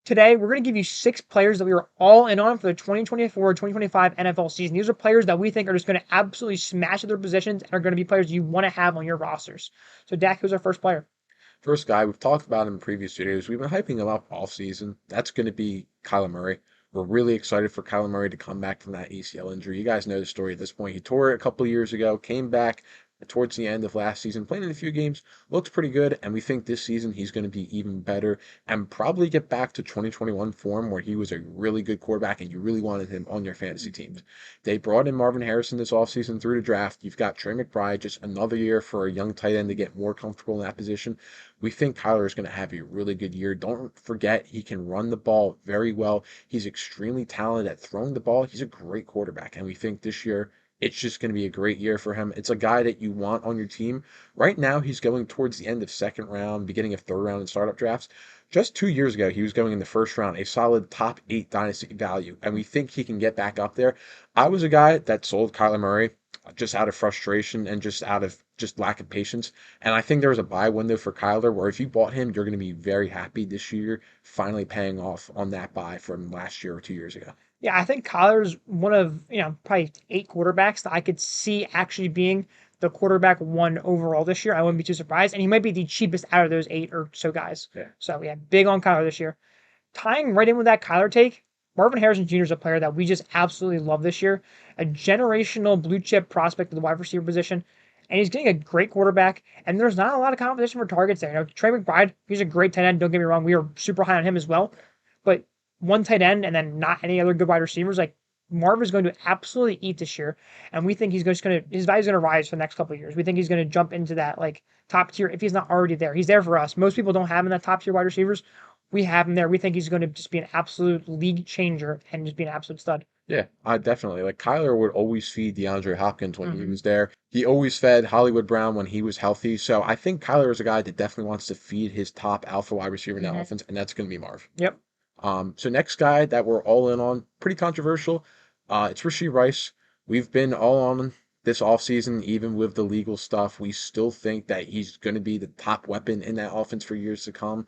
Today, we're going to give you 6 players that we are all in on for the 2024-2025 NFL season. These are players that we think are just going to absolutely smash at their positions and are going to be players you want to have on your rosters. So, Dak, who's our first player? First guy, we've talked about him in previous videos. We've been hyping him up all season. That's going to be Kyler Murray. We're really excited for Kyler Murray to come back from that ACL injury. You guys know the story at this point. He tore it a couple of years ago, came back towards the end of last season, playing in a few games, looked pretty good, and we think this season he's going to be even better and probably get back to 2021 form where he was a really good quarterback and you really wanted him on your fantasy teams. They brought in Marvin Harrison this offseason through the draft. You've got Trey McBride, just another year for a young tight end to get more comfortable in that position. We think Kyler is going to have a really good year. Don't forget, he can run the ball very well. He's extremely talented at throwing the ball. He's a great quarterback, and we think this year it's just going to be a great year for him. It's a guy that you want on your team. Right now, he's going towards the end of second round, beginning of third round in startup drafts. Just 2 years ago, he was going in the first round, a solid top 8 dynasty value, and we think he can get back up there. I was a guy that sold Kyler Murray just out of frustration and just out of just lack of patience. And I think there was a buy window for Kyler where if you bought him, you're going to be very happy this year, finally paying off on that buy from last year or 2 years ago. Yeah, I think Kyler's one of, probably 8 quarterbacks that I could see actually being the quarterback 1 overall this year. I wouldn't be too surprised. And he might be the cheapest out of those 8 or so guys. Yeah. So, yeah, big on Kyler this year. Tying right in with that Kyler take, Marvin Harrison Jr. is a player that we just absolutely love this year. A generational blue chip prospect at the wide receiver position. And he's getting a great quarterback. And there's not a lot of competition for targets there. Trey McBride, he's a great tight end. Don't get me wrong. We are super high on him as well. But one tight end and then not any other good wide receivers, like Marv is going to absolutely eat this year. And we think his value is going to rise for the next couple of years. We think he's going to jump into that like top tier if he's not already there. He's there for us. Most people don't have him in that top tier wide receivers. We have him there. We think he's going to just be an absolute league changer and just be an absolute stud. Yeah, I definitely. Like Kyler would always feed DeAndre Hopkins when he was there. He always fed Hollywood Brown when he was healthy. So I think Kyler is a guy that definitely wants to feed his top alpha wide receiver in that offense, and that's going to be Marv. Yep. So next guy that we're all in on, pretty controversial. It's Rashee Rice. We've been all on this offseason, even with the legal stuff. We still think that he's going to be the top weapon in that offense for years to come.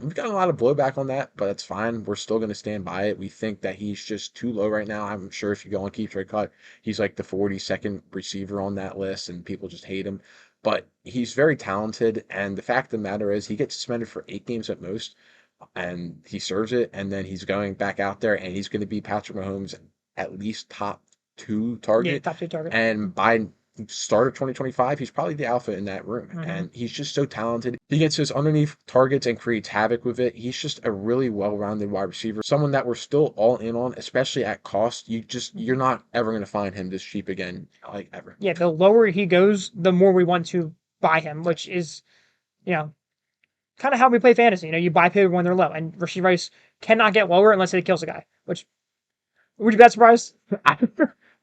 We've got a lot of blowback on that, but it's fine. We're still going to stand by it. We think that he's just too low right now. I'm sure if you go on Keep Trade Cut, he's like the 42nd receiver on that list, and people just hate him. But he's very talented, and the fact of the matter is he gets suspended for 8 games at most, and he serves it, and then he's going back out there, and he's going to be Patrick Mahomes' at least top 2 target. Yeah, top 2 target. And by start of 2025, he's probably the alpha in that room. And he's just so talented. He gets his underneath targets and creates havoc with it. He's just a really well-rounded wide receiver. Someone that we're still all in on, especially at cost. You're not ever going to find him this cheap again, like ever. Yeah, the lower he goes, the more we want to buy him, which is, kind of how we play fantasy. You buy people when they're low, and Rashee Rice cannot get lower unless it kills a guy. Which, would you be that surprised?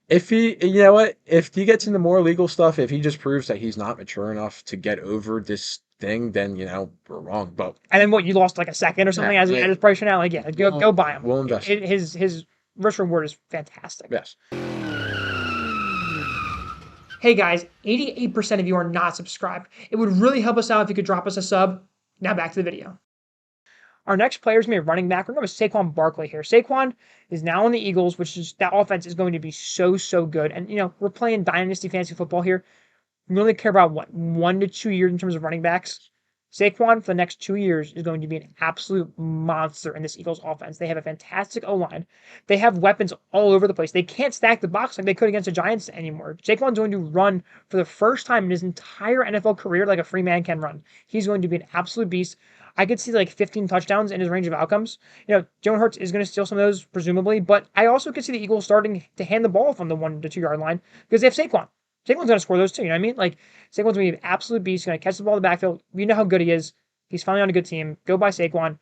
If if he gets into more legal stuff, if he just proves that he's not mature enough to get over this thing, then we're wrong. But and then what? You lost like a second or something at his price now. Like, yeah, go buy him. We'll invest. His risk reward is fantastic. Yes. Hey guys, 88% of you are not subscribed. It would really help us out if you could drop us a sub. Now back to the video. Our next player is going to be running back. We're going to go with Saquon Barkley here. Saquon is now on the Eagles, which is that offense is going to be so good. And we're playing dynasty fantasy football here. We only care about what 1 to 2 years in terms of running backs. Saquon for the next 2 years is going to be an absolute monster in this Eagles offense. They have a fantastic O-line. They have weapons all over the place. They can't stack the box like they could against the Giants anymore. Saquon's going to run for the first time in his entire NFL career like a free man can run. He's going to be an absolute beast. I could see like 15 touchdowns in his range of outcomes. Jalen Hurts is going to steal some of those, presumably, but I also could see the Eagles starting to hand the ball from the 1 to 2 yard line because they have Saquon. Saquon's going to score those too, you know what I mean? Like, Saquon's going to be an absolute beast. He's going to catch the ball in the backfield. We know how good he is. He's finally on a good team. Go by Saquon.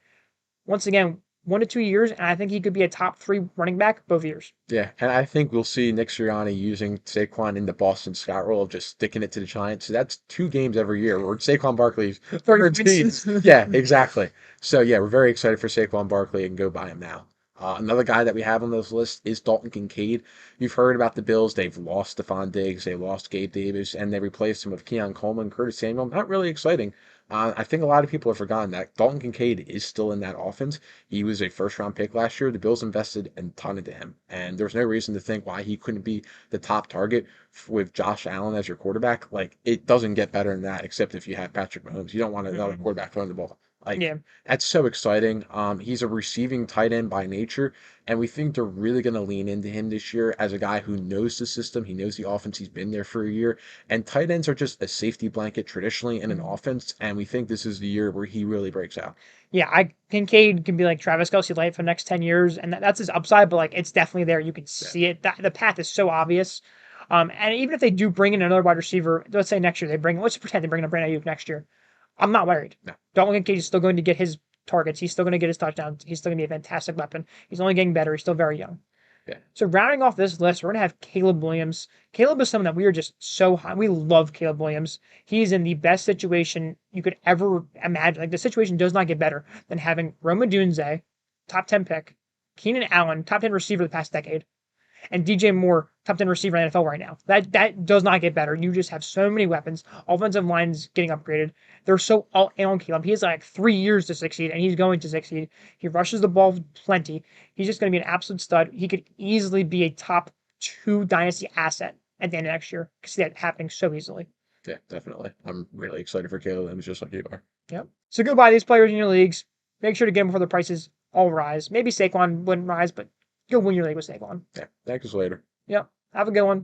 Once again, 1 to 2 years, and I think he could be a top 3 running back both years. Yeah, and I think we'll see Nick Sirianni using Saquon in the Boston Scott role of just sticking it to the Giants. So that's 2 games every year where Saquon Barkley's 13. Yeah, exactly. So yeah, we're very excited for Saquon Barkley and go buy him now. Another guy that we have on this list is Dalton Kincaid. You've heard about the Bills. They've lost Stephon Diggs, they lost Gabe Davis, and they replaced him with Keon Coleman, Curtis Samuel. Not really exciting. I think a lot of people have forgotten that Dalton Kincaid is still in that offense. He was a first round pick last year. The Bills invested a ton into him, and there's no reason to think why he couldn't be the top target with Josh Allen as your quarterback. Like, it doesn't get better than that, except if you have Patrick Mahomes. You don't want another quarterback throwing the ball. Like, Yeah. that's so exciting. He's a receiving tight end by nature, and we think they're really going to lean into him this year as a guy who knows the system. He knows the offense. He's been there for a year, and tight ends are just a safety blanket traditionally in an Mhm. offense, and we think this is the year where he really breaks out. Yeah, Kincaid can be like Travis Kelce light for the next 10 years, and that's his upside, but like it's definitely there. You can Yeah. see it. The path is so obvious. And even if they do bring in another wide receiver, let's say next year let's pretend they bring in Brandon Ayuk next year. I'm not worried. No. Dalton Kincaid is still going to get his targets. He's still going to get his touchdowns. He's still going to be a fantastic weapon. He's only getting better. He's still very young. Yeah. So rounding off this list, we're going to have Caleb Williams. Caleb is someone that we are just so high. We love Caleb Williams. He's in the best situation you could ever imagine. Like, the situation does not get better than having Rome Odunze, top 10 pick, Keenan Allen, top 10 receiver the past decade, and DJ Moore, top 10 receiver in the NFL right now. That does not get better. You just have so many weapons. Offensive line's getting upgraded. They're so all in on Caleb. He has like 3 years to succeed, and he's going to succeed. He rushes the ball plenty. He's just going to be an absolute stud. He could easily be a top 2 dynasty asset at the end of next year. I see that happening so easily. Yeah, definitely. I'm really excited for Caleb Williams, just like you are. Yep. So go buy these players in your leagues. Make sure to get them before the prices all rise. Maybe Saquon wouldn't rise, but go win your league with Saquon. Yeah, thank you later. Yep. Have a good one.